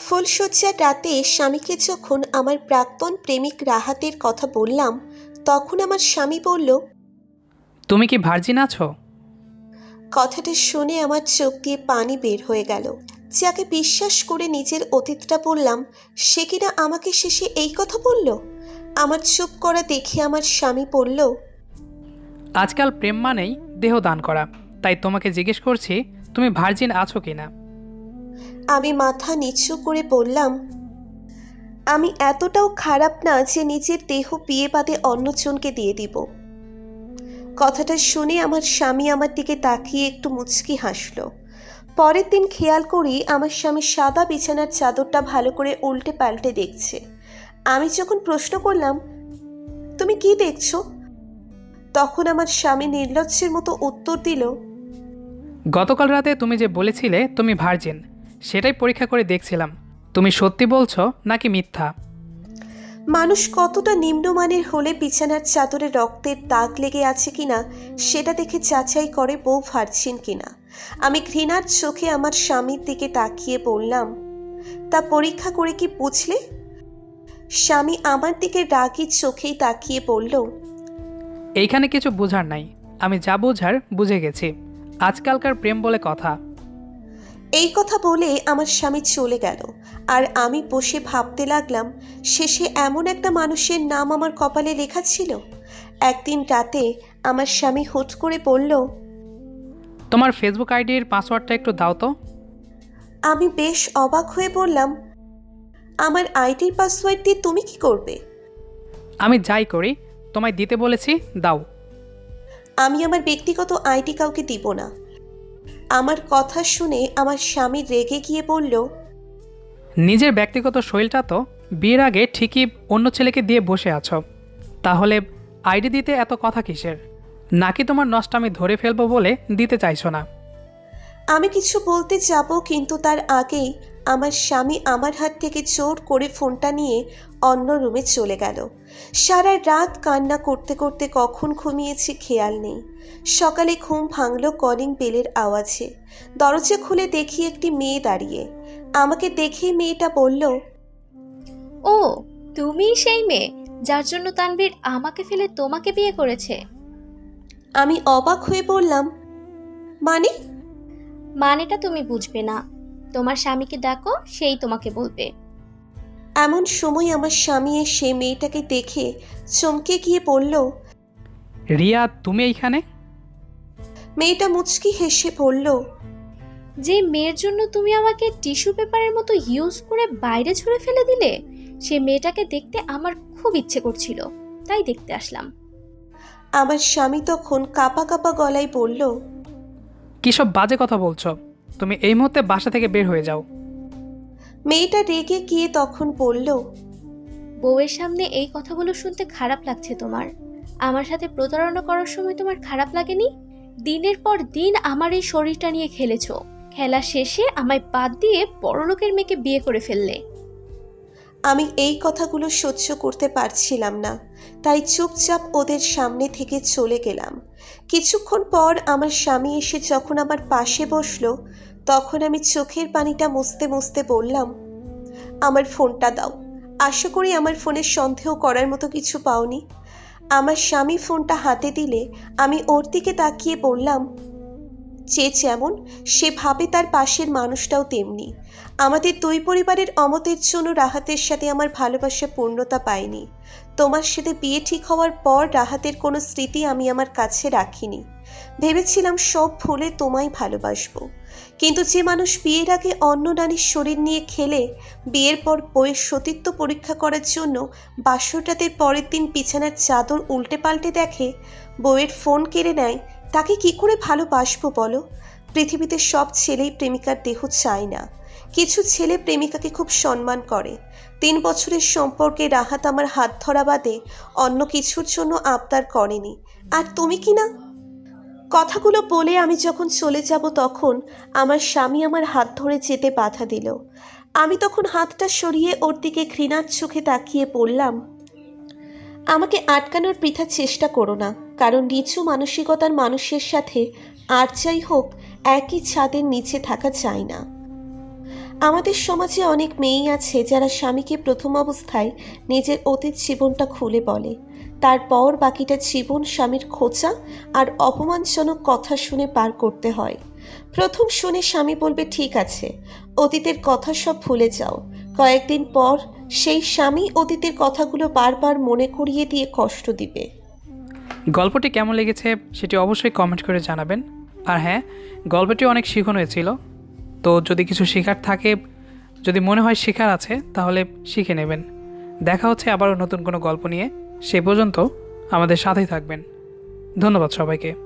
ফুলশয্যার রাতে স্বামীকে যখন আমার প্রাক্তন প্রেমিক রাহাতের কথা বললাম, তখন আমার স্বামী বলল, তুমি কি ভার্জিন আছো? কথাটা শুনে আমার চোখ দিয়ে পানি বের হয়ে গেল। যাকে বিশ্বাস করে নিজের অতীতটা বললাম, সে কিনা আমাকে শেষে এই কথা বলল। আমার চুপ করা দেখে আমার স্বামী বলল, আজকাল প্রেম মানেই দেহ দান করা, তাই তোমাকে জিজ্ঞেস করছি তুমি ভার্জিন আছো কিনা। আমি মাথা নিচু করে বললাম, আমি এতটাও খারাপ না যে নিজের দেহ বিয়ে বাদে অন্যজনকে দিয়ে দিব। কথাটা শুনে আমার স্বামী আমার দিকে তাকিয়ে একটু মুচকি হাসল। পরের দিন খেয়াল করি আমার স্বামী সাদা বিছানার চাদরটা ভালো করে উল্টে পাল্টে দেখছে। আমি যখন প্রশ্ন করলাম, তুমি কি দেখছো, তখন আমার স্বামী নির্লজ্জের মতো উত্তর দিল, গতকাল রাতে তুমি যে বলেছিলে তুমি ভার্জিন, সেটাই পরীক্ষা করে দেখছিলাম তুমি সত্যি বলছো নাকি মিথ্যা। মানুষ কতটা নিম্নমানের হলে বিছানার চাদরে রক্তের দাগ লেগে আছে কিনা সেটা দেখে যাচাই করে বউ ভার্জিন কিনা। আমি ঘৃণার চোখে আমার স্বামীর দিকে তাকিয়ে বললাম, তা পরীক্ষা করে কি বুঝলে? স্বামী আমার দিকে রাগী চোখেই তাকিয়ে বলল, এইখানে কিছু বোঝার নাই, আমি যা বোঝার বুঝে গেছি। আজকালকার প্রেম বলে কথা। এই কথা বলে আমার স্বামী চলে গেল। আর আমি বসে ভাবতে লাগলাম, শেষে এমন একটা মানুষের নাম আমার কপালে লেখা ছিল। একদিন রাতে আমার স্বামী হুট করে বলল, তোমার ফেসবুক আইডির পাসওয়ার্ডটা একটু দাও তো। আমি বেশ অবাক হয়ে বললাম, আমার আইডির পাসওয়ার্ড দিয়ে তুমি কি করবে? আমি যাই করি তোমায় দিতে বলেছি, দাও। আমি আমার ব্যক্তিগত আইডি কাউকে দিব না। আমার কথা শুনে আমার স্বামী রেগে গিয়ে বলল, নিজের ব্যক্তিগত শৈলটা তো বিয়ের আগে ঠিকই অন্য ছেলেকে দিয়ে বসে আছো, তাহলে আইডি দিতে এত কথা কিসের? নাকি তোমার নষ্ট আমি ধরে ফেলবো বলে দিতে চাইছো না? আমি কিছু বলতে যাব, কিন্তু তার আগেই আমার স্বামী আমার হাত থেকে জোর করে ফোনটা নিয়ে অন্য রুমে চলে গেল। সারা রাত কান্না করতে করতে কখন ঘুমিয়েছি খেয়াল নেই। সকালে ঘুম ভাঙল কলিং বেলের আওয়াজে। দরজা খুলে দেখি একটি মেয়ে দাঁড়িয়ে। আমাকে দেখে মেয়েটা বলল, ও, তুমি সেই মেয়ে যার জন্য তানভীর আমাকে ফেলে তোমাকে বিয়ে করেছে? আমি অবাক হয়ে বললাম, মানে? মানেটা তুমি বুঝবে না, তোমার স্বামীকে ডাকো, সেই তোমাকে বলবে। এমন সময় আমার স্বামী এসে মেয়েটাকে দেখে চমকে গিয়ে বলল, রিয়া, তুমি এইখানে? মেয়েটা মুচকি হেসে বলল, যে মেয়ের জন্য তুমি আমাকে টিস্যু পেপারের মতো ইউজ করে বাইরে ছুঁড়ে ফেলে দিলে, সে মেয়েটাকে দেখতে আমার খুব ইচ্ছে করছিল, তাই দেখতে আসলাম। আমার স্বামী তখন কাঁপা কাঁপা গলায় বলল, কী সব বাজে কথা বলছো? তুমি এই মুহূর্তে বাসা থেকে বের হয়ে যাও। মেয়েটা রেগে গিয়ে তখন বলল, বউয়ের সামনে এই কথাগুলো শুনতে খারাপ লাগছে তোমার? আমার সাথে প্রতারণা করার সময় তোমার খারাপ লাগেনি? দিনের পর দিন আমার এই শরীরটা নিয়ে খেলেছো, খেলা শেষে আমায় বাদ দিয়ে বড়লোকের মেয়েকে বিয়ে করে ফেললে। আমি এই কথাগুলো সহ্য করতে পারছিলাম না, তাই চুপচাপ ওদের সামনে থেকে চলে গেলাম। কিছুক্ষণ পর আমার স্বামী এসে যখন আমার পাশে বসলো, তখন আমি চোখের পানিটা মুছতে মুছতে বললাম, আমার ফোনটা দাও। আশা করি আমার ফোনে সন্দেহ করার মতো কিছু পাওনি। আমার স্বামী ফোনটা হাতে দিলে আমি ওর দিকে তাকিয়ে বললাম, যে যেমন সে ভাবে তার পাশের মানুষটাও তেমনি। আমাদের দুই পরিবারের অমতের জন্য রাহাতের সাথে আমার ভালোবাসা পূর্ণতা পায়নি। তোমার সাথে বিয়ে ঠিক হওয়ার পর রাহাতের কোনো স্মৃতি আমি আমার কাছে রাখিনি। ভেবেছিলাম সব ভুলে তোমায় ভালোবাসবো, কিন্তু যে মানুষ বিয়ের আগে অন্য নারীর শরীর নিয়ে খেলে, বিয়ের পর বইয়ের সতীত্ব পরীক্ষা করার জন্য বাসরটাতে পরের দিন বিছানার চাদর উল্টে পাল্টে দেখে, বউয়ের ফোন কেড়ে নেয়, তাকে কি করে ভালোবাসবো বলো? পৃথিবীতে সব ছেলেই প্রেমিকার দেহ চায় না। কিছু ছেলে প্রেমিকাকে খুব সম্মান করে। 3 বছরের সম্পর্কে রাহাত আমার হাত ধরা বাদে অন্য কিছুর জন্য আবদার করেনি। আর তুমি কি না? কথাগুলো বলে আমি যখন চলে যাব, তখন আমার স্বামী আমার হাত ধরে যেতে বাধা দিল। আমি তখন হাতটা সরিয়ে ওর দিকে ঘৃণার চোখে তাকিয়ে বললাম, আমাকে আটকানোর বৃথা চেষ্টা করো না, কারণ নিচু মানসিকতার মানুষের সাথে আর যাই হোক একই ছাদের নিচে থাকা যায় না। আমাদের সমাজে অনেক মেয়েই আছে যারা স্বামীকে প্রথম অবস্থায় নিজের অতীত জীবনটা খুলে বলে, তারপর বাকিটা জীবন স্বামীর খোঁচা আর অপমানজনক কথা শুনে পার করতে হয়। প্রথম শুনে স্বামী বলবে ঠিক আছে, অতীতের কথা সব ভুলে যাও। কয়েকদিন পর সেই স্বামী অতীতের কথাগুলো বারবার মনে করিয়ে দিয়ে কষ্ট দিবে। গল্পটি কেমন লেগেছে সেটি অবশ্যই কমেন্ট করে জানাবেন। আর হ্যাঁ, গল্পটি অনেক শিক্ষণীয় ছিল, তো যদি কিছু শেখার থাকে, যদি মনে হয় শেখার আছে, তাহলে শিখে নেবেন। দেখা হচ্ছে আবারও নতুন কোনো গল্প নিয়ে। সে পর্যন্ত আমাদের সাথেই থাকবেন। ধন্যবাদ সবাইকে।